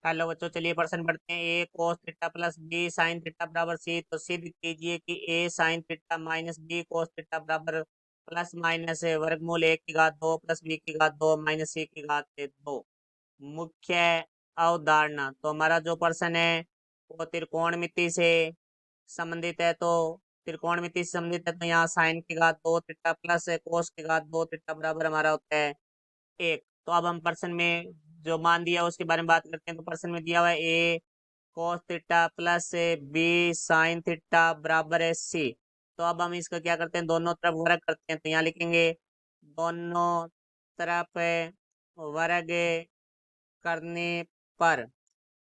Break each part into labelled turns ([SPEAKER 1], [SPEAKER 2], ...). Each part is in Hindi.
[SPEAKER 1] हेलो बच्चों, चलिए प्रश्न पढ़ते हैं। A cos theta plus B sine theta बराबर सी। तो सिद्ध कीजिए कि A sine theta minus B cos theta बराबर प्लस माइनस वर्गमूल ए की घात 2 प्लस बी की घात 2 माइनस सी की घात 2। मुख्य अवधारणा। तो हमारा जो प्रश्न है वो त्रिकोणमिति से संबंधित है। तो त्रिकोणमिति से संबंधित है तो यहाँ साइन की घात 2 थीटा प्लस कोस की घात 2 थीटा बराबर हमारा होता है 1। तो अब हम प्रश्न में जो मान दिया उसके बारे में बात करते हैं। तो प्रश्न में दिया हुआ है A cos theta plus B sine theta बराबर है सी। तो अब हम इसका क्या करते हैं, दोनों तरफ वर्ग करते हैं। तो यहाँ लिखेंगे दोनों तरफ वर्ग करने पर।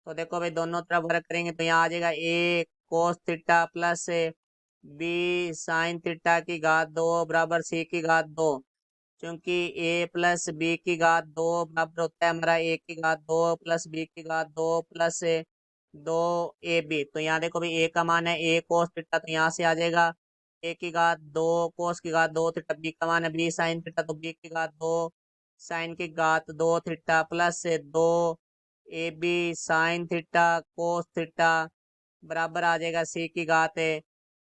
[SPEAKER 1] तो देखो भाई, दोनों तरफ वर्ग करेंगे तो यहाँ आ जाएगा A cos theta plus B sine theta की घात 2 बराबर सी की घात 2। क्योंकि a प्लस बी की घात 2 बराबर होता है हमारा a की घात 2 प्लस बी की घात 2 प्लस 2ab। तो यहाँ देखो भाई a का मान है a कोस थीटा, तो यहाँ से आ जाएगा a की घात 2 कोस की घात 2 थीटा। b का मान है b साइन थीटा, तो b की घात 2 साइन की घात 2 theta plus 2ab sine theta cos theta बराबर आ जाएगा c की घात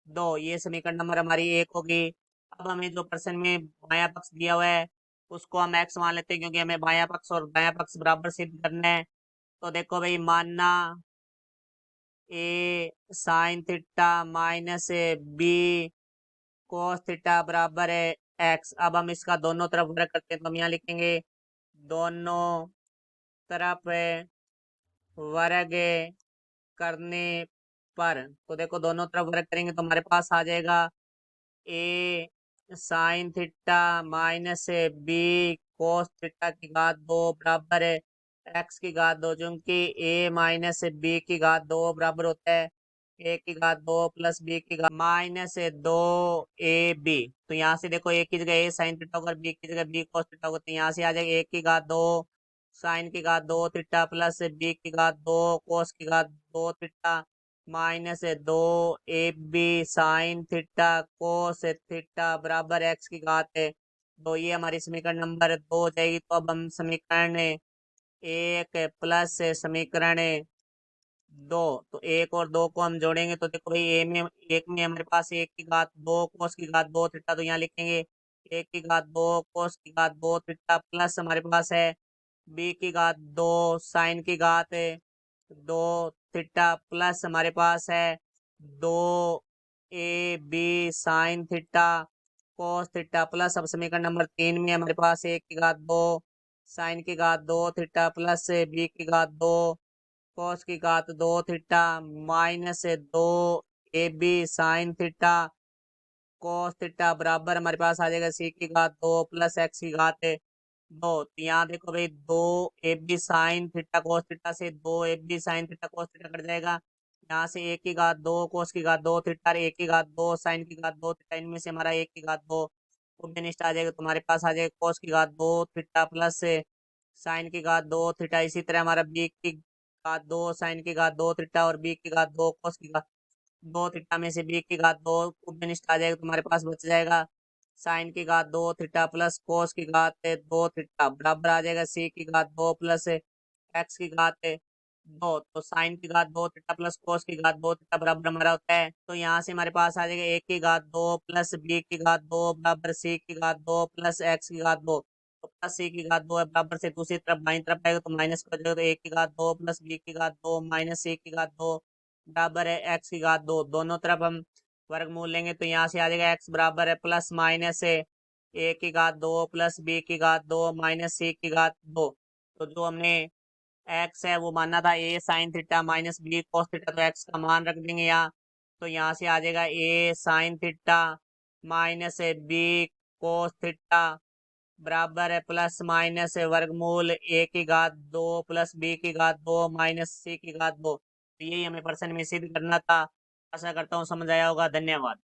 [SPEAKER 1] 2। ये समीकरण नंबर हमारी 1 होगी। अब हमें जो प्रश्न में बायां पक्ष दिया हुआ है उसको हम x मान लेते हैं, क्योंकि हमें बायां पक्ष और दायां पक्ष बराबर सिद्ध करना है। तो देखो भाई, मानना A sine theta minus B cos theta बराबर है x। अब हम इसका दोनों तरफ वर्ग करते हैं। तो हम यहाँ लिखेंगे दोनों तरफ वर्ग करने पर। तो देखो, दोनों तरफ वर्ग करेंगे तो हमारे पास आ जाएगा A sine theta minus B cos theta की घात 2 बराबर है एक्स की घात 2। क्योंकि ए माइनस बी की घात 2 बराबर होता है ए की घात 2 प्लस बी की घात माइनस 2ab। तो यहाँ से देखो, ए की जगह ए साइन थीटा होगा, बी की जगह बी कोस थीटा होगा। तो यहाँ से आ जाएगा ए की घात 2 साइन की घात 2 थीटा प्लस बी की घात 2 कोस की घात 2 theta minus 2ab sine theta cos theta बराबर एक्स की घात 2। ये हमारी समीकरण नंबर 2 हो जाएगी। तो अब हम समीकरण 1 प्लस समीकरण 2, तो 1 और 2 को हम जोड़ेंगे। तो देखो भाई, ए में एक में हमारे पास 1 की घात 2 कोस की घात 2 थीटा। तो यहाँ लिखेंगे 1 की घात 2 कोस की घात 2 थीटा प्लस हमारे पास है बी की घात 2 साइन की घात 2 थीटा प्लस हमारे पास है 2ab sine theta cos theta plus. अब समीकरण नंबर 3 में हमारे पास 1 की घात 2 साइन की घात 2 थीटा प्लस बी की घात 2 कोस की घात 2 theta minus 2ab sine theta cos theta बराबर हमारे पास आ जाएगा सी की घात 2 प्लस एक्स की घात 2। तो यहाँ देखो भाई, 2ab sine theta cos theta से 2ab sine theta cos theta cut जाएगा। यहाँ से एक की घात 2 कोस की घात 2 थीटा और एक की घात 2 साइन की घात 2 थीटा, इनमें से हमारा एक की घात 2 निष्ठ आ जाएगा। तुम्हारे पास आ जाएगा कोस की घात 2 थीटा प्लस साइन की घात 2 थीटा। इसी तरह हमारा बी की घात 2 साइन की घात 2 थीटा और बी की घात 2 कोस की घात 2 थीटा में से बी की घात 2 निष्ठ आ जाएगा। तुम्हारे पास बच जाएगा साइन की घात 2 थीटा प्लस कोस की घात 2 थीटा बराबर आ जाएगा सी की घात 2 प्लस एक्स की घात 2। तो साइन की घात 2 थीटा प्लस कोस की घात 2 थीटा बराबर हमारा होता है। तो यहाँ से हमारे पास आ जाएगा ए की घात 2 प्लस बी की घात 2 बराबर सी की घात 2 प्लस एक्स की घात 2। तो प्लस सी की घात 2 है बराबर से दूसरी तरफ बाईं तरफ आएगा तो माइनस कर जाएगा। तो ए की घात 2 प्लस बी की घात 2 माइनस सी की घात 2 बराबर है एक्स की घात 2। दोनों तरफ हम वर्गमूल लेंगे तो यहाँ से आ जाएगा एक्स बराबर है प्लस माइनस ए की घात 2 प्लस बी की घात 2 माइनस सी की घात 2। तो जो हमने एक्स है वो मानना था A sine theta minus B cos theta, तो एक्स का मान रख देंगे यहाँ। तो यहाँ से आ जाएगा A sine theta minus B cos theta बराबर है प्लस माइनस वर्गमूल ए की घात 2 प्लस बी की घात 2 माइनस सी की घात 2। तो यही हमें प्रश्न में सिद्ध करना था। आशा करता हूँ समझ आया होगा। धन्यवाद।